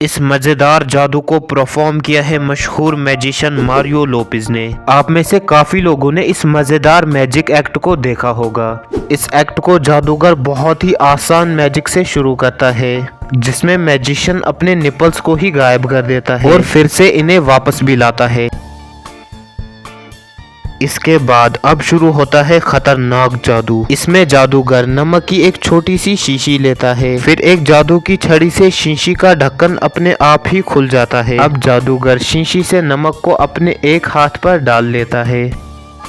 इस मजेदार जादू को परफॉर्म किया है मशहूर मैजिशियन मारियो लोपेज ने। आप में से काफी लोगों ने इस मजेदार मैजिक एक्ट को देखा होगा। इस एक्ट को जादूगर बहुत ही आसान मैजिक से शुरू करता है, जिसमें मैजिशियन अपने निपल्स को ही गायब कर देता है और फिर से इन्हें वापस भी लाता है। इसके बाद अब शुरू होता है खतरनाक जादू। इसमें जादूगर नमक की एक छोटी सी शीशी लेता है, फिर एक जादू की छड़ी से शीशी का ढक्कन अपने आप ही खुल जाता है। अब जादूगर शीशी से नमक को अपने एक हाथ पर डाल लेता है।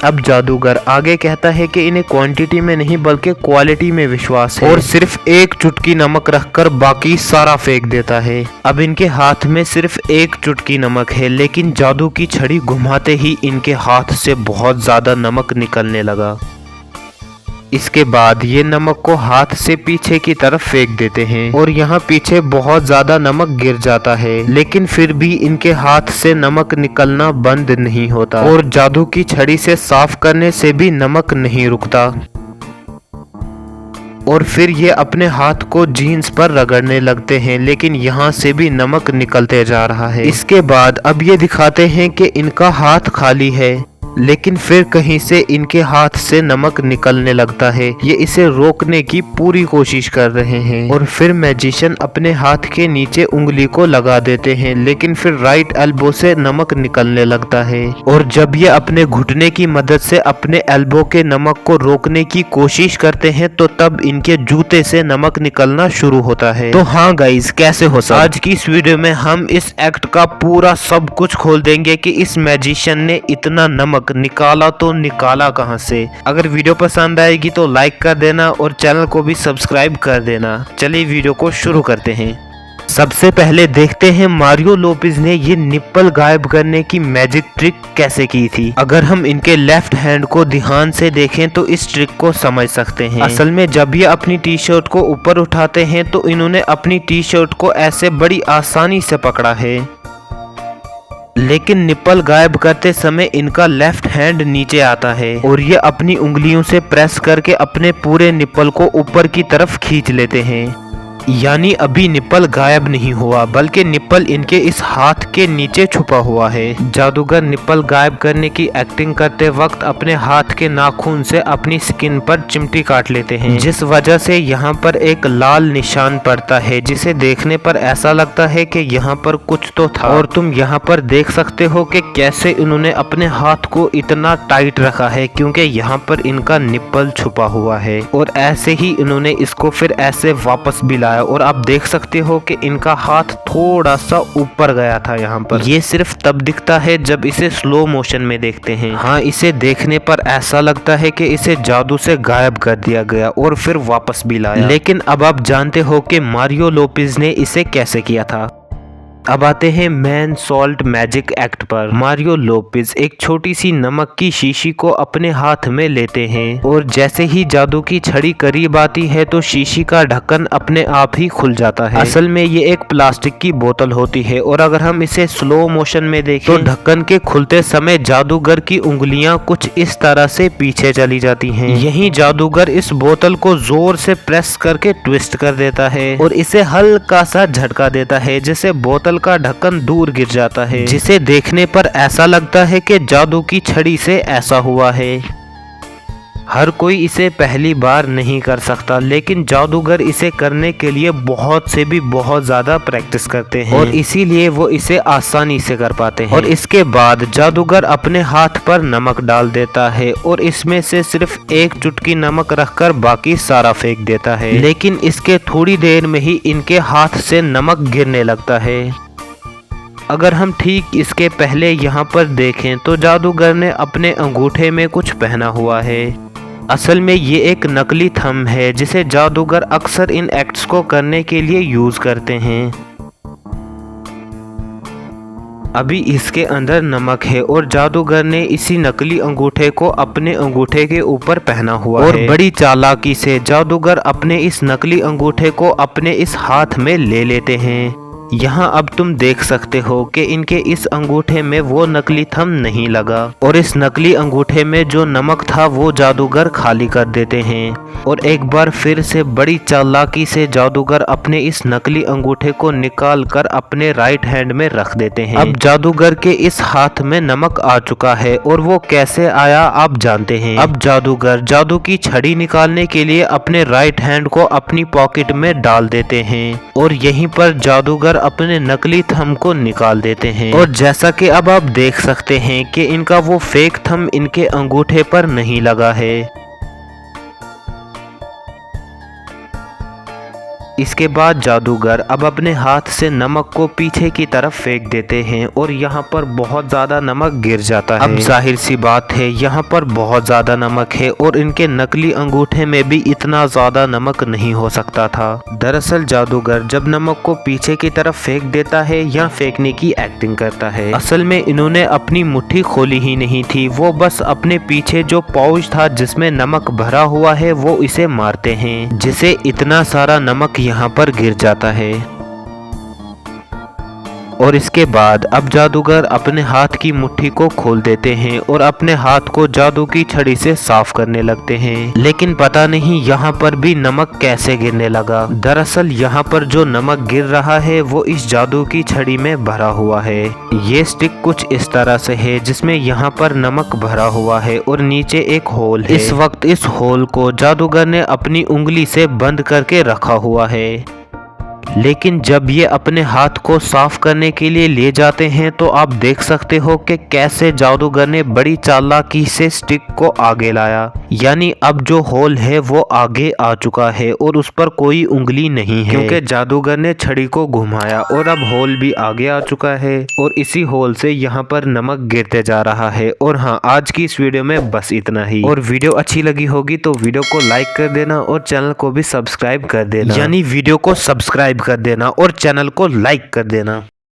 अब जादूगर आगे कहता है कि इन्हें क्वांटिटी में नहीं बल्कि क्वालिटी में विश्वास है और सिर्फ एक चुटकी नमक रखकर बाकी सारा फेंक देता है। अब इनके हाथ में सिर्फ एक चुटकी नमक है, लेकिन जादू की छड़ी घुमाते ही इनके हाथ से बहुत ज्यादा नमक निकलने लगा। इसके बाद ये नमक को हाथ से पीछे की तरफ फेंक देते हैं और यहाँ पीछे बहुत ज्यादा नमक गिर जाता है, लेकिन फिर भी इनके हाथ से नमक निकलना बंद नहीं होता और जादू की छड़ी से साफ करने से भी नमक नहीं रुकता। और फिर ये अपने हाथ को जीन्स पर रगड़ने लगते हैं, लेकिन यहाँ से भी नमक निकलते जा रहा है। इसके बाद अब ये दिखाते हैं कि इनका हाथ खाली है, लेकिन फिर कहीं से इनके हाथ से नमक निकलने लगता है। ये इसे रोकने की पूरी कोशिश कर रहे हैं और फिर मैजिशियन अपने हाथ के नीचे उंगली को लगा देते हैं, लेकिन फिर राइट एल्बो से नमक निकलने लगता है। और जब ये अपने घुटने की मदद से अपने एल्बो के नमक को रोकने की कोशिश करते हैं तो तब इनके जूते से नमक निकलना शुरू होता है। तो हाँ गाइस, कैसे हो सब? आज की इस वीडियो में हम इस एक्ट का पूरा सब कुछ खोल देंगे कि इस मैजिशियन ने इतना नमक निकाला तो निकाला कहां से। अगर वीडियो पसंद आएगी तो लाइक कर देना और चैनल को भी सब्सक्राइब कर देना। चलिए वीडियो को शुरू करते हैं। सबसे पहले देखते हैं मारियो लोपेज ने ये निप्पल गायब करने की मैजिक ट्रिक कैसे की थी। अगर हम इनके लेफ्ट हैंड को ध्यान से देखें तो इस ट्रिक को समझ सकते हैं। असल में जब ये अपनी टी शर्ट को ऊपर उठाते हैं तो इन्होंने अपनी टी शर्ट को ऐसे बड़ी आसानी से पकड़ा है, लेकिन निप्पल गायब करते समय इनका लेफ्ट हैंड नीचे आता है और ये अपनी उंगलियों से प्रेस करके अपने पूरे निप्पल को ऊपर की तरफ खींच लेते हैं। यानी अभी निप्पल गायब नहीं हुआ, बल्कि निप्पल इनके इस हाथ के नीचे छुपा हुआ है। जादूगर निप्पल गायब करने की एक्टिंग करते वक्त अपने हाथ के नाखून से अपनी स्किन पर चिमटी काट लेते हैं, जिस वजह से यहाँ पर एक लाल निशान पड़ता है, जिसे देखने पर ऐसा लगता है कि यहाँ पर कुछ तो था। और तुम यहाँ पर देख सकते हो कि कैसे इन्होंने अपने हाथ को इतना टाइट रखा है, क्योंकि यहाँ पर इनका निप्पल छुपा हुआ है। और ऐसे ही इन्होंने इसको फिर ऐसे वापस भी लाया और आप देख सकते हो कि इनका हाथ थोड़ा सा ऊपर गया था यहाँ पर। ये सिर्फ तब दिखता है जब इसे स्लो मोशन में देखते हैं। हाँ, इसे देखने पर ऐसा लगता है कि इसे जादू से गायब कर दिया गया और फिर वापस भी लाया। लेकिन अब आप जानते हो कि मारियो लोपेज ने इसे कैसे किया था। अब आते हैं मैन सॉल्ट मैजिक एक्ट पर। मारियो लोपेज एक छोटी सी नमक की शीशी को अपने हाथ में लेते हैं और जैसे ही जादू की छड़ी करीब आती है तो शीशी का ढक्कन अपने आप ही खुल जाता है। असल में ये एक प्लास्टिक की बोतल होती है और अगर हम इसे स्लो मोशन में देखें तो ढक्कन के खुलते समय जादूगर की उंगलियां कुछ इस तरह से पीछे चली जाती हैं। यही जादूगर इस बोतल को जोर से प्रेस करके ट्विस्ट कर देता है और इसे हल्का सा झटका देता है, जिससे बोतल का ढक्कन दूर गिर जाता है, जिसे देखने पर ऐसा लगता है कि जादू की छड़ी से ऐसा हुआ है। हर कोई इसे पहली बार नहीं कर सकता, लेकिन जादूगर इसे करने के लिए बहुत से भी बहुत ज्यादा प्रैक्टिस करते हैं और इसीलिए वो इसे आसानी से कर पाते हैं। और इसके बाद जादूगर अपने हाथ पर नमक डाल देता है और इसमें से सिर्फ एक चुटकी नमक रखकर बाकी सारा फेंक देता है, लेकिन इसके थोड़ी देर में ही इनके हाथ से नमक गिरने लगता है। अगर हम ठीक इसके पहले यहाँ पर देखें तो जादूगर ने अपने अंगूठे में कुछ पहना हुआ है। असल में ये एक नकली थंब है, जिसे जादूगर अक्सर इन एक्ट्स को करने के लिए यूज करते हैं। अभी इसके अंदर नमक है और जादूगर ने इसी नकली अंगूठे को अपने अंगूठे के ऊपर पहना हुआ है। और बड़ी चालाकी से जादूगर अपने इस नकली अंगूठे को अपने इस हाथ में ले लेते हैं। यहाँ अब तुम देख सकते हो कि इनके इस अंगूठे में वो नकली थंब नहीं लगा और इस नकली अंगूठे में जो नमक था वो जादूगर खाली कर देते हैं और एक बार फिर से बड़ी चालाकी से जादूगर अपने इस नकली अंगूठे को निकाल कर अपने राइट हैंड में रख देते हैं। अब जादूगर के इस हाथ में नमक आ चुका है और वो कैसे आया आप जानते हैं। अब जादूगर जादू की छड़ी निकालने के लिए अपने राइट हैंड को अपनी पॉकेट में डाल देते हैं और यहीं पर जादूगर अपने नकली थंब को निकाल देते हैं और जैसा कि अब आप देख सकते हैं कि इनका वो फेक थंब इनके अंगूठे पर नहीं लगा है। इसके बाद जादूगर अब अपने हाथ से नमक को पीछे की तरफ फेंक देते हैं और यहाँ पर बहुत ज़्यादा नमक गिर जाता है। अब जाहिर सी बात है यहाँ पर बहुत ज़्यादा नमक है और इनके नकली अंगूठे में भी इतना ज़्यादा नमक नहीं हो सकता था। दरअसल जादूगर जब नमक को पीछे की तरफ फेंक देता है या फेंकने की एक्टिंग करता है, असल में इन्होंने अपनी मुट्ठी खोली ही नहीं थी, वो बस अपने पीछे जो पाउच था जिसमें नमक भरा हुआ है वो इसे मारते हैं, जिसे इतना सारा नमक यहाँ पर गिर जाता है। और इसके बाद अब जादूगर अपने हाथ की मुट्ठी को खोल देते हैं और अपने हाथ को जादू की छड़ी से साफ करने लगते हैं, लेकिन पता नहीं यहाँ पर भी नमक कैसे गिरने लगा। दरअसल यहाँ पर जो नमक गिर रहा है वो इस जादू की छड़ी में भरा हुआ है। ये स्टिक कुछ इस तरह से है जिसमें यहाँ पर नमक भरा हुआ है और नीचे एक होल है। इस वक्त इस होल को जादूगर ने अपनी उंगली से बंद करके रखा हुआ है, लेकिन जब ये अपने हाथ को साफ करने के लिए ले जाते हैं तो आप देख सकते हो कि कैसे जादूगर ने बड़ी चालाकी से स्टिक को आगे लाया, यानी अब जो होल है वो आगे आ चुका है और उस पर कोई उंगली नहीं है, क्योंकि जादूगर ने छड़ी को घुमाया और अब होल भी आगे आ चुका है और इसी होल से यहाँ पर नमक गिरते जा रहा है। और हाँ, आज की इस वीडियो में बस इतना ही। और वीडियो अच्छी लगी होगी तो वीडियो को लाइक कर देना और चैनल को भी सब्सक्राइब कर देना, यानी वीडियो को सब्सक्राइब कर देना और चैनल को लाइक कर देना।